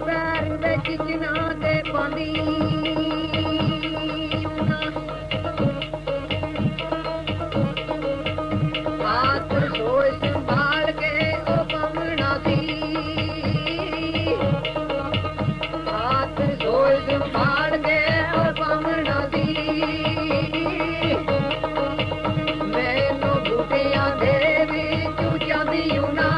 ਪੈਰ ਵਿੱਚ ਜਿਨ੍ਹਾਂ ਦੇ ਪਾਉਂਦੀ ਹੱਥ ਸੋਚ ਸੰਭਾਲ ਕੇ ਉਹ ਪਾਉਣਾ ਸੀ ਹੱਥ ਸੋਚ ਸੰਭਾਲ ਕੇ ਉਹ ਪਾਉਣਾ ਸੀ ਮੈਨੂੰ ਬੂਟਿਆਂ ਦੇ ਵਿੱਚੋਂ ਜਾਂਦੀ ਨਾ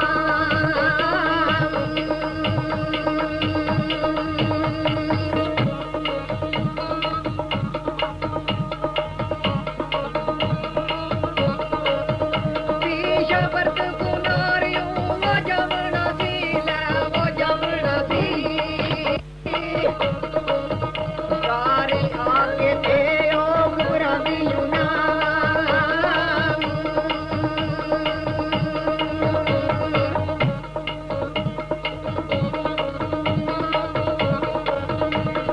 ਸ਼ਬਦ ਗੁਨਾਰਿਓ ਉਹ ਜਮਣਾ ਸੀ ਲੈ ਉਹ ਜਮਣਾ ਸੀ ਸਾਰੇ ਆ ਕੇ ਤੇ ਉਹ ਮੁਰਾਂ ਦੀ ਨਾ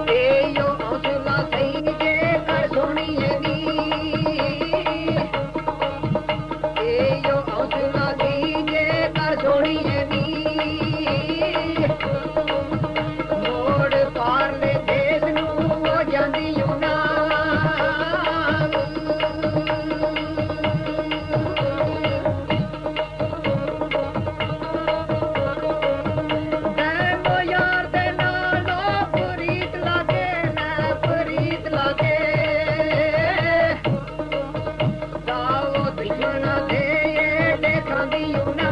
ਤੇ ਉਹ ਹੌਸਲਾ ਸਹੀ ਜੇ ਕਰ ਸੋਹਣੀਏ ਨੀ यो हौसला दीजे कर छोड़िए नी मोड़ पारले देश नू हो जांदी ना दो यार दे नालो प्रीत लागे मैं प्रीत लागे दाओ दुश्मना दे देखांदी ना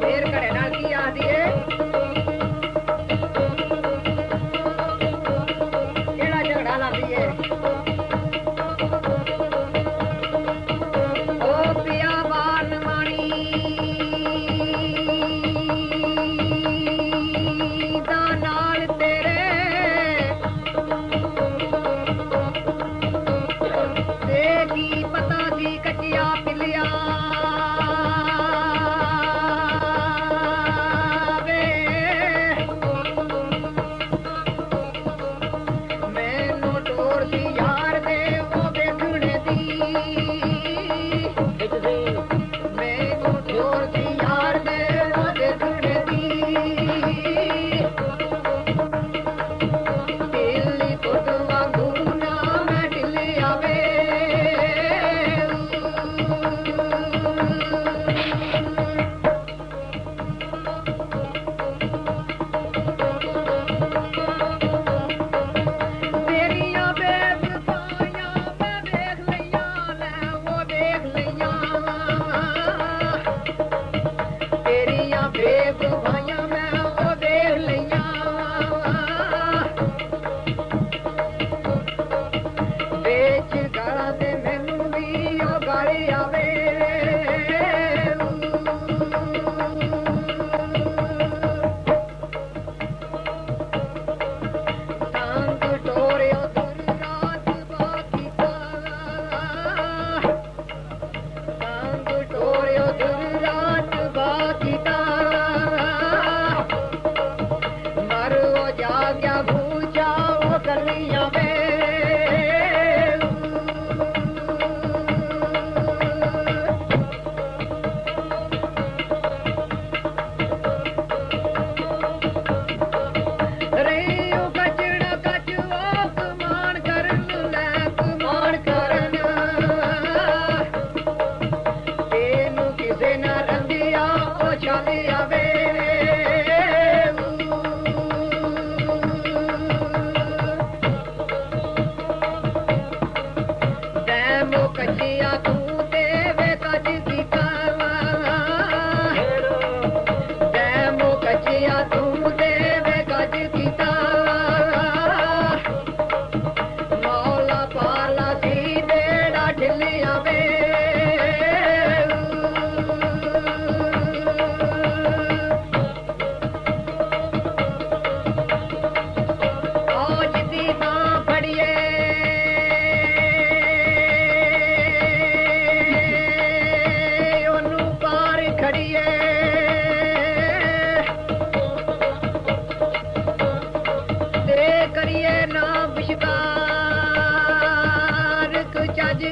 ਫੇਰ ਘੜੇ ਨਾਲ ਕੀ ਆਖਦੀ ਏ ਕਿਹੜਾ ਝਗੜਾ ਲਾਦੀ ਏ ਓ ਪਿਆ ਵਾਲ ਮਾਣੀ ਦਾ ਨਾਲ ਤੇਰੇ ਤੇ ਕੀ ਪਤਾ ਸੀ ਕੱਚਿਆ ਪਿਲਿਆ ਵੇ ਮੈਨੂੰ ਟੋਰ ਸੀ ਯਾਰ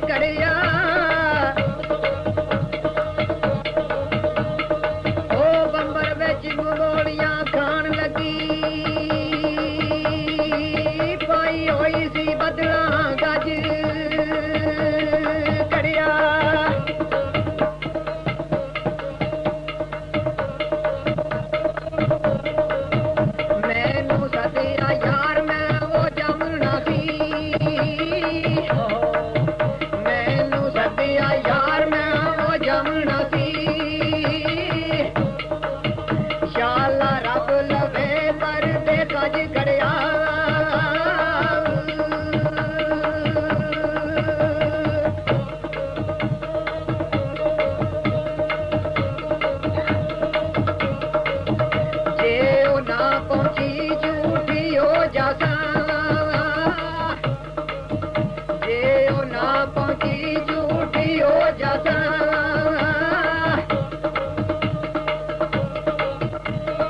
ਕੜਿਆ ਉਹ ਬੰਬਰ ਵਿੱਚ ਗੋਲੀਆਂ ਖਾਣ ਲੱਗੀ ਪਾਈ ਹੋਈ ਸੀ ਬਦਲਾਂ ਗੱਜ ਕੜਿਆ ਮੈਨੂੰ ਸੱਦਿਆ ਯਾਰ ਮੈਂ ਉਹ ਜਮਣਾ ਸੀ ਮੈਨੂੰ ਸੱਦਿਆ ਯਾਰ ਮੈਂ ਉਹ ਜਮਣਾ ਸੀ ਸ਼ਾਲਾ ਰੱਬ ਲਵੇ ਪਰ ਦੇ ਕੱਜ ਕੜਿਆ ਜੇ ਉਹ ਨਾ ਪਹੁੰਚੀ ਝੂਠੀ ਹੋ ਜਾਸਾਂ ਜੇ ਉਹ ਨਾ ਪਹੁੰਚੀ ਝੂਠੀ ਹੋ ਜਾਸਾਂ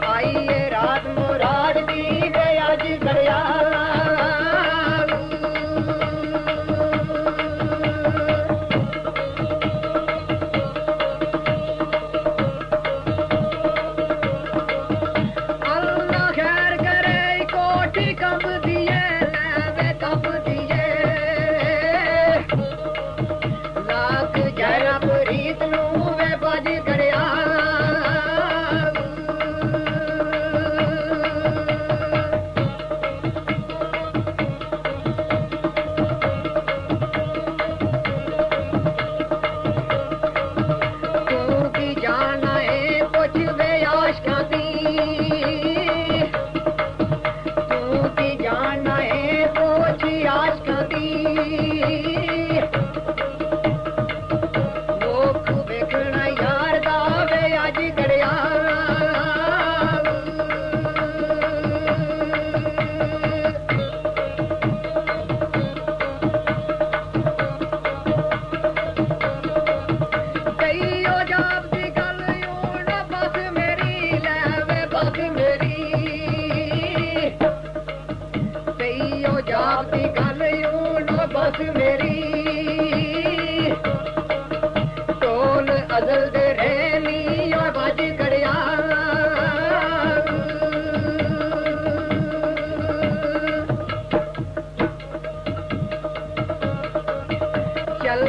ਆਈਏ ਰਾਤ ਮੁਰਾਦ ਦੀ ਵੇ ਅੱਜ ਕੜਿਆ ਅੱਲਾ ਖੈਰ ਕਰੇ ਕੋਠੀ ਕੰਬਦੀ ਏ ਲੈ ਕੰਬਦੀ ਏ ਲੱਗ ਜਰਾ ਪ੍ਰੀਤ ਨੂੰ ਵੇ ਬਾਜ ਕੜਿਆ ਤੂੰ ਕੀ ਜਾਣਾ ਏ ਪੁੱਛ ਵੇ ਆਸ਼ਕਾਂ ਦੀ ਤੂੰ ਕੀ ਜਾਣਾ ਏ ਪੁੱਛ ਆਸ਼ਕਾਂ ਦੀ ਲੋਕ ਵੇਖਣਾ ਯਾਰ ਦਾ ਵੇ ਅੱਜ ਕੜਿਆ ਕਈਓ ਜਾਬ ਦੀ ਗੱਲ ਊਂ ਨਾ ਬਸ ਮੇਰੀ ਲੈ ਵੇ ਬਸ ਮੇਰੀ ਕਈਓ ਜਾਬ ਦੀ ਗੱਲ ਊਂ ਨਾ ਬਸ ਮੇਰੀ ਢੋਲ ਅਜ਼ਲ ਦੇ ਰਹਿਣੀ ਓ ਵੱਜ ਕੜਿਆ ਚੱਲ